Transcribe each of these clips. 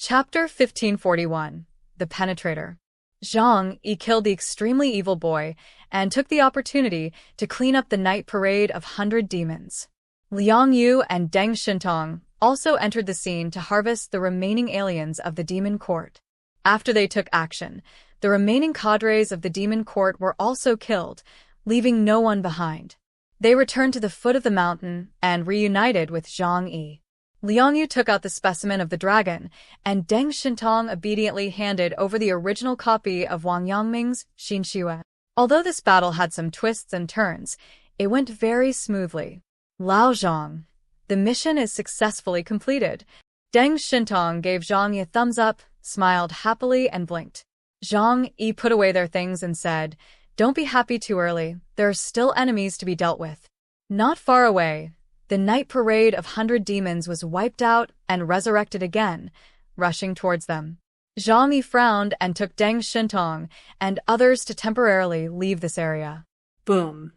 Chapter 1541. The Penetrator. Zhang Yi killed the extremely evil boy and took the opportunity to clean up the night parade of 100 demons. Liang Yu and Deng Shintong also entered the scene to harvest the remaining aliens of the demon court. After they took action, the remaining cadres of the demon court were also killed, leaving no one behind. They returned to the foot of the mountain and reunited with Zhang Yi. Liang Yu took out the specimen of the dragon, and Deng Shintong obediently handed over the original copy of Wang Yangming's Xinxue. Although this battle had some twists and turns, it went very smoothly. Lao Zhang. The mission is successfully completed. Deng Shintong gave Zhang Yi a thumbs up, smiled happily, and blinked. Zhang Yi put away their things and said, "Don't be happy too early, there are still enemies to be dealt with." Not far away, the night parade of 100 demons was wiped out and resurrected again, rushing towards them. Zhang Yi frowned and took Deng Shintong and others to temporarily leave this area. Boom.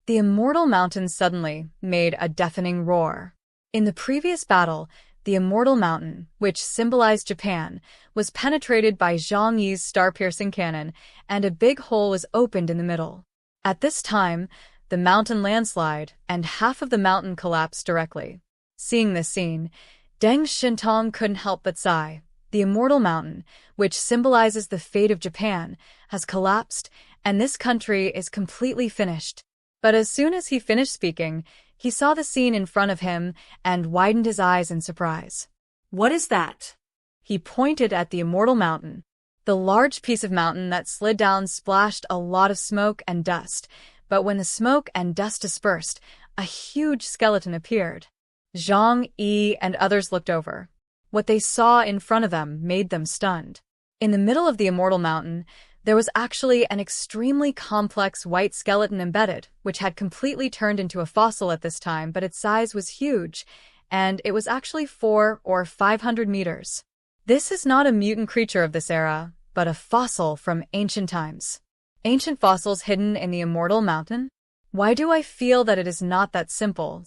The immortal mountain suddenly made a deafening roar. In the previous battle, the immortal mountain, which symbolized Japan, was penetrated by Zhang Yi's star-piercing cannon, and a big hole was opened in the middle. At this time, the mountain landslide, and half of the mountain collapsed directly. Seeing this scene, Deng Shintong couldn't help but sigh. The immortal mountain, which symbolizes the fate of Japan, has collapsed, and this country is completely finished. But as soon as he finished speaking, he saw the scene in front of him and widened his eyes in surprise. What is that? He pointed at the immortal mountain. The large piece of mountain that slid down splashed a lot of smoke and dust, but when the smoke and dust dispersed, a huge skeleton appeared. Zhang Yi and others looked over. What they saw in front of them made them stunned. In the middle of the immortal mountain, there was actually an extremely complex white skeleton embedded, which had completely turned into a fossil at this time, but its size was huge, and it was actually 400 or 500 meters. This is not a mutant creature of this era, but a fossil from ancient times. Ancient fossils hidden in the immortal mountain? Why do I feel that it is not that simple?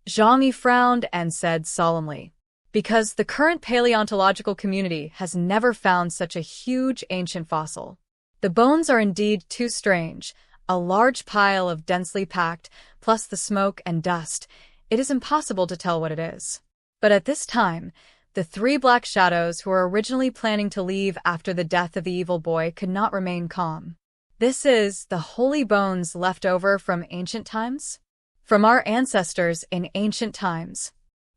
Zhang Yi frowned and said solemnly. Because the current paleontological community has never found such a huge ancient fossil. The bones are indeed too strange, a large pile of densely packed, plus the smoke and dust. It is impossible to tell what it is. But at this time, the 3 black shadows who were originally planning to leave after the death of the evil boy could not remain calm. This is the holy bones left over from ancient times? From our ancestors in ancient times.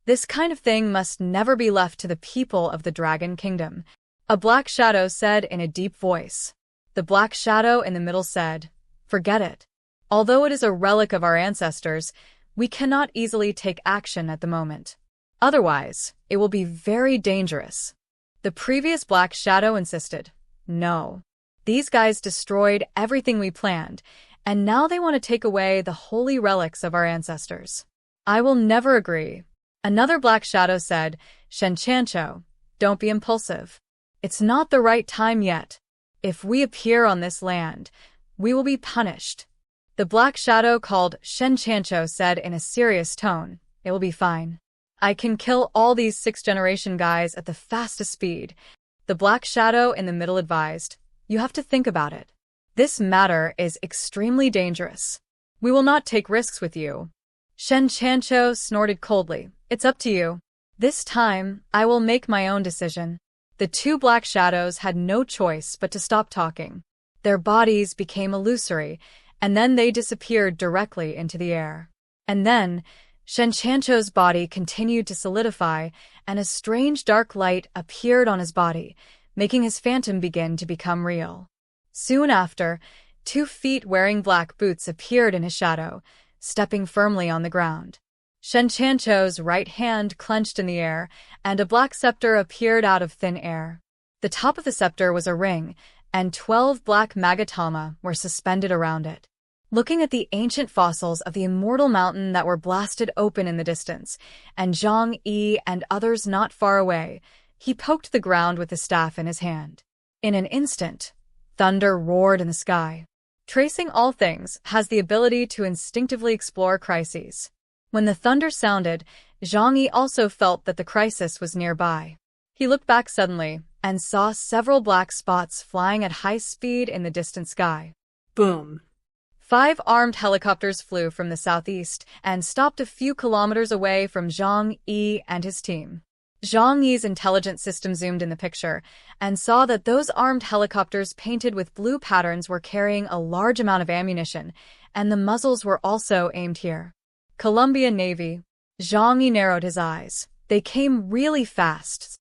This kind of thing must never be left to the people of the Dragon Kingdom, a black shadow said in a deep voice. The black shadow in the middle said, "Forget it. Although it is a relic of our ancestors, we cannot easily take action at the moment. Otherwise, it will be very dangerous." The previous black shadow insisted, "No. These guys destroyed everything we planned, and now they want to take away the holy relics of our ancestors. I will never agree." Another black shadow said, "Shen Chancho, don't be impulsive. It's not the right time yet. If we appear on this land, we will be punished." The black shadow called Shen Chancho said in a serious tone, "It will be fine. I can kill all these 6th-generation guys at the fastest speed." The black shadow in the middle advised, "You have to think about it. This matter is extremely dangerous. We will not take risks with you." Shen Chancho snorted coldly, "It's up to you. This time, I will make my own decision." The 2 black shadows had no choice but to stop talking. Their bodies became illusory, and then they disappeared directly into the air. And then, Shen Chancho's body continued to solidify, and a strange dark light appeared on his body, making his phantom begin to become real. Soon after, 2 feet wearing black boots appeared in his shadow, stepping firmly on the ground. Shen Chancho's right hand clenched in the air, and a black scepter appeared out of thin air. The top of the scepter was a ring, and 12 black magatama were suspended around it. Looking at the ancient fossils of the immortal mountain that were blasted open in the distance, and Zhang Yi and others not far away, he poked the ground with the staff in his hand. In an instant, thunder roared in the sky. Tracing all things has the ability to instinctively explore crises. When the thunder sounded, Zhang Yi also felt that the crisis was nearby. He looked back suddenly and saw several black spots flying at high speed in the distant sky. Boom. 5 armed helicopters flew from the southeast and stopped a few kilometers away from Zhang Yi and his team. Zhang Yi's intelligence system zoomed in the picture and saw that those armed helicopters painted with blue patterns were carrying a large amount of ammunition, and the muzzles were also aimed here. Columbia Navy. Zhang Yi narrowed his eyes. They came really fast.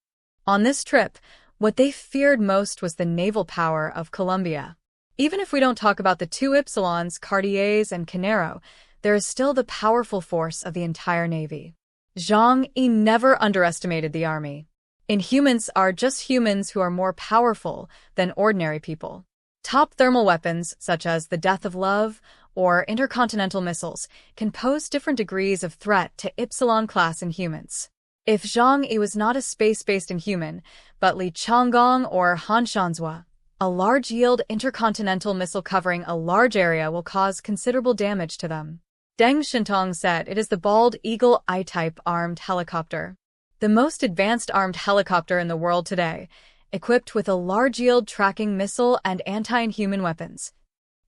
On this trip, what they feared most was the naval power of Columbia. Even if we don't talk about the 2 Ypsilons, Cartiers, and Canero, there is still the powerful force of the entire Navy. Zhang Yi never underestimated the army. Inhumans are just humans who are more powerful than ordinary people. Top thermal weapons, such as the Death of Love or intercontinental missiles, can pose different degrees of threat to Ypsilon-class Inhumans. If Zhang Yi was not a space-based Inhuman, but Li Changgong or Han Shanzhua, a large-yield intercontinental missile covering a large area will cause considerable damage to them. Deng Shintong said it is the Bald Eagle I-type armed helicopter, the most advanced armed helicopter in the world today, equipped with a large-yield tracking missile and anti-inhuman weapons.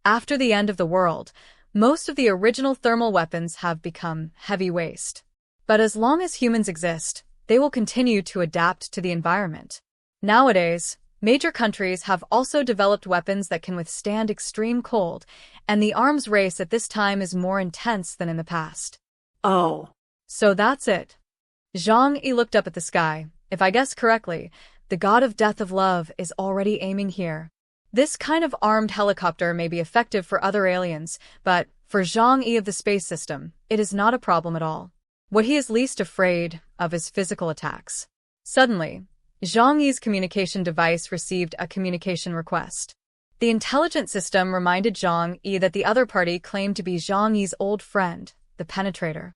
After the end of the world, most of the original thermal weapons have become heavy waste. But as long as humans exist, they will continue to adapt to the environment. Nowadays, major countries have also developed weapons that can withstand extreme cold, and the arms race at this time is more intense than in the past. Oh. So that's it. Zhang Yi looked up at the sky. If I guess correctly, the god of death of love is already aiming here. This kind of armed helicopter may be effective for other aliens, but for Zhang Yi of the space system, it is not a problem at all. What he is least afraid of is physical attacks. Suddenly, Zhang Yi's communication device received a communication request. The intelligence system reminded Zhang Yi that the other party claimed to be Zhang Yi's old friend, the Penetrator.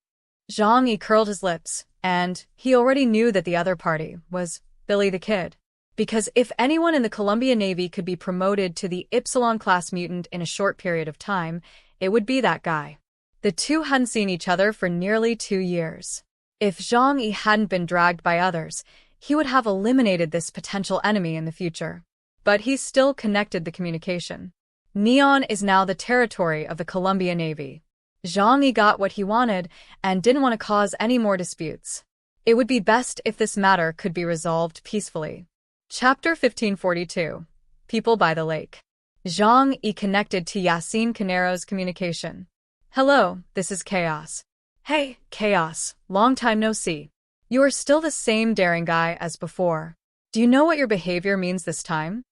Zhang Yi curled his lips, and he already knew that the other party was Billy the Kid. Because if anyone in the Columbia Navy could be promoted to the Ypsilon-class mutant in a short period of time, it would be that guy. The two hadn't seen each other for nearly 2 years. If Zhang Yi hadn't been dragged by others, he would have eliminated this potential enemy in the future. But he still connected the communication. Neon is now the territory of the Columbia Navy. Zhang Yi got what he wanted and didn't want to cause any more disputes. It would be best if this matter could be resolved peacefully. Chapter 1542. People by the Lake. Zhang Yi connected to Yasin Canero's communication. Hello, this is Chaos. Hey, Chaos, long time no see. You are still the same daring guy as before. Do you know what your behavior means this time?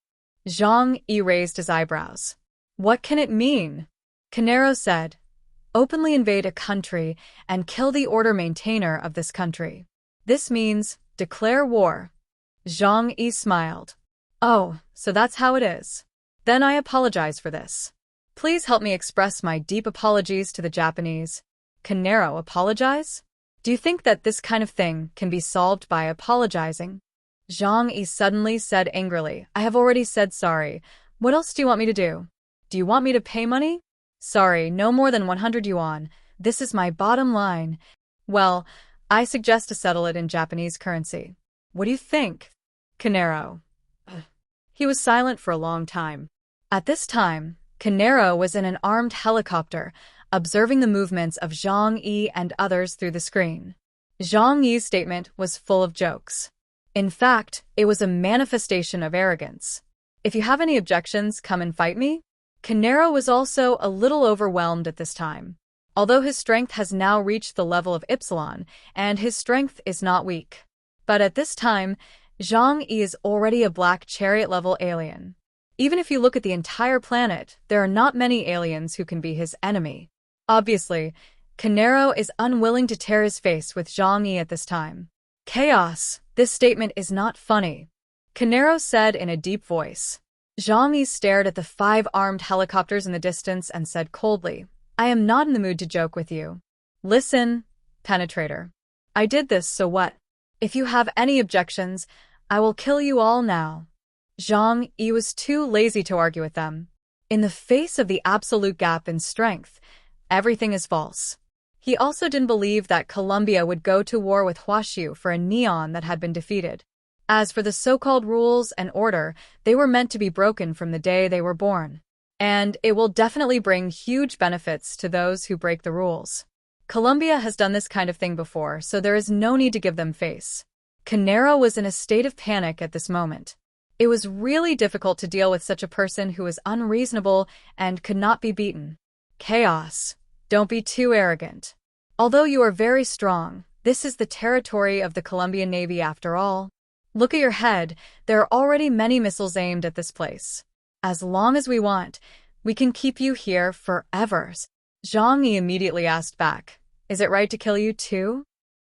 Zhang Yi raised his eyebrows. What can it mean? Canero said, openly invade a country and kill the order maintainer of this country. This means declare war. Zhang Yi smiled. Oh, so that's how it is. Then I apologize for this. Please help me express my deep apologies to the Japanese. Canero apologize? Do you think that this kind of thing can be solved by apologizing? Zhang Yi suddenly said angrily, I have already said sorry. What else do you want me to do? Do you want me to pay money? Sorry, no more than 100 yuan. This is my bottom line. Well, I suggest to settle it in Japanese currency. What do you think? Canero. He was silent for a long time. At this time, Canero was in an armed helicopter, observing the movements of Zhang Yi and others through the screen. Zhang Yi's statement was full of jokes. In fact, it was a manifestation of arrogance. If you have any objections, come and fight me. Canero was also a little overwhelmed at this time. Although his strength has now reached the level of Ypsilon, and his strength is not weak. But at this time, Zhang Yi is already a black chariot-level alien. Even if you look at the entire planet, there are not many aliens who can be his enemy. Obviously, Canero is unwilling to tear his face with Zhang Yi at this time. Chaos, this statement is not funny. Canero said in a deep voice. Zhang Yi stared at the 5 armed helicopters in the distance and said coldly, I am not in the mood to joke with you. Listen, Penetrator. I did this, so what? If you have any objections, I will kill you all now. Zhang Yi was too lazy to argue with them. In the face of the absolute gap in strength, everything is false. He also didn't believe that Columbia would go to war with Huashu for a neon that had been defeated. As for the so-called rules and order, they were meant to be broken from the day they were born. And it will definitely bring huge benefits to those who break the rules. Colombia has done this kind of thing before, so there is no need to give them face. Canero was in a state of panic at this moment. It was really difficult to deal with such a person who was unreasonable and could not be beaten. Chaos. Don't be too arrogant. Although you are very strong, this is the territory of the Colombian Navy after all. Look at your head, there are already many missiles aimed at this place. As long as we want, we can keep you here forever. Zhang Yi immediately asked back, is it right to kill you too?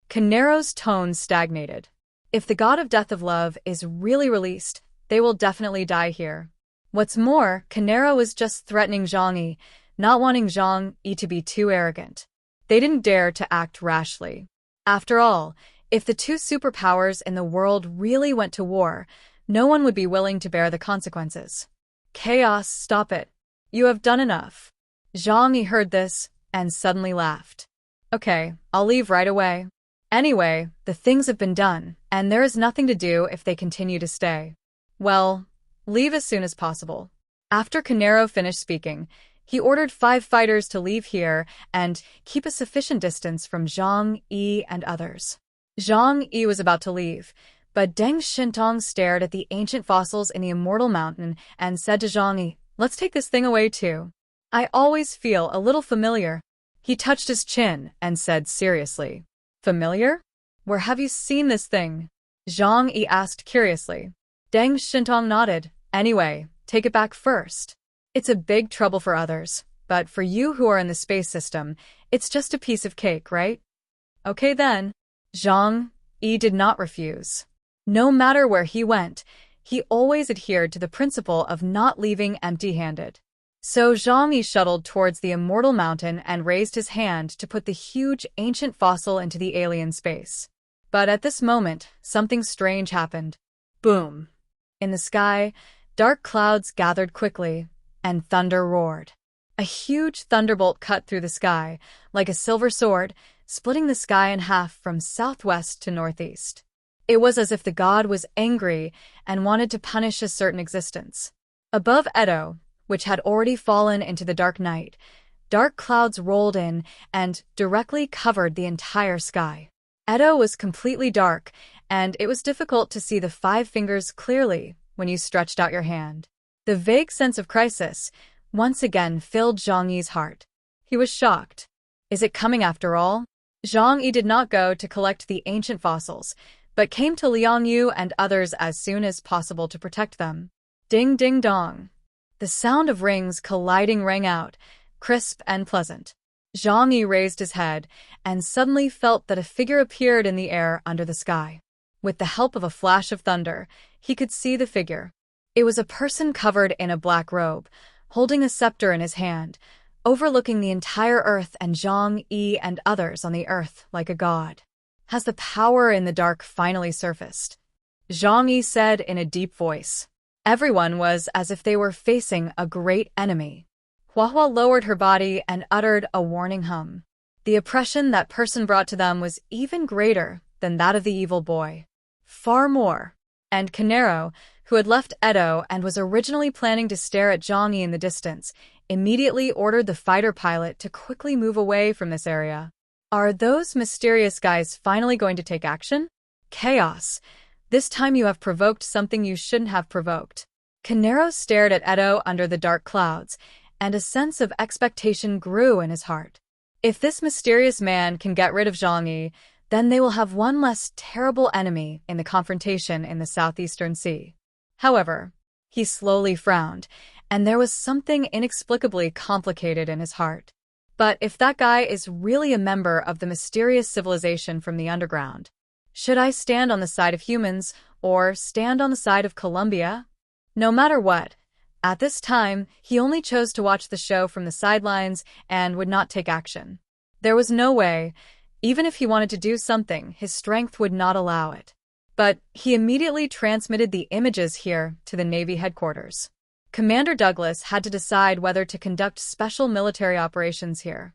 Canero's tone stagnated. If the god of death of love is really released, they will definitely die here. What's more, Canero was just threatening Zhang Yi, not wanting Zhang Yi to be too arrogant. They didn't dare to act rashly. After all, if the two superpowers in the world really went to war, no one would be willing to bear the consequences. Chaos, stop it. You have done enough. Zhang Yi heard this and suddenly laughed. Okay, I'll leave right away. Anyway, the things have been done, and there is nothing to do if they continue to stay. Well, leave as soon as possible. After Canero finished speaking, he ordered 5 fighters to leave here and keep a sufficient distance from Zhang Yi and others. Zhang Yi was about to leave, but Deng Shintong stared at the ancient fossils in the Immortal Mountain and said to Zhang Yi, let's take this thing away too. I always feel a little familiar. He touched his chin and said seriously, familiar? Where have you seen this thing? Zhang Yi asked curiously. Deng Shintong nodded. Anyway, take it back first. It's a big trouble for others, but for you who are in the space system, it's just a piece of cake, right? Okay then. Zhang Yi did not refuse. No matter where he went, he always adhered to the principle of not leaving empty-handed. So Zhang Yi shuttled towards the Immortal Mountain and raised his hand to put the huge ancient fossil into the alien space. But at this moment, something strange happened. Boom! In the sky, dark clouds gathered quickly, and thunder roared. A huge thunderbolt cut through the sky, like a silver sword, splitting the sky in half from southwest to northeast. It was as if the god was angry and wanted to punish a certain existence. Above Edo, which had already fallen into the dark night, dark clouds rolled in and directly covered the entire sky. Edo was completely dark, and it was difficult to see the 5 fingers clearly when you stretched out your hand. The vague sense of crisis once again filled Zhang Yi's heart. He was shocked. Is it coming after all? Zhang Yi did not go to collect the ancient fossils, but came to Liang Yu and others as soon as possible to protect them. Ding ding dong. The sound of rings colliding rang out, crisp and pleasant. Zhang Yi raised his head and suddenly felt that a figure appeared in the air under the sky. With the help of a flash of thunder, he could see the figure. It was a person covered in a black robe, holding a scepter in his hand, overlooking the entire earth and Zhang Yi and others on the earth like a god. Has the power in the dark finally surfaced? Zhang Yi said in a deep voice. Everyone was as if they were facing a great enemy. Huahua lowered her body and uttered a warning hum. The oppression that person brought to them was even greater than that of the evil boy. Far more. And Canero, who had left Edo and was originally planning to stare at Zhang Yi in the distance, immediately ordered the fighter pilot to quickly move away from this area. Are those mysterious guys finally going to take action? Chaos. This time you have provoked something you shouldn't have provoked. Canero stared at Edo under the dark clouds, and a sense of expectation grew in his heart. If this mysterious man can get rid of Zhang Yi, then they will have one less terrible enemy in the confrontation in the southeastern sea. However, he slowly frowned, and there was something inexplicably complicated in his heart. But if that guy is really a member of the mysterious civilization from the underground, should I stand on the side of humans or stand on the side of Colombia? No matter what, at this time, he only chose to watch the show from the sidelines and would not take action. There was no way, even if he wanted to do something, his strength would not allow it. But he immediately transmitted the images here to the Navy headquarters. Commander Douglas had to decide whether to conduct special military operations here.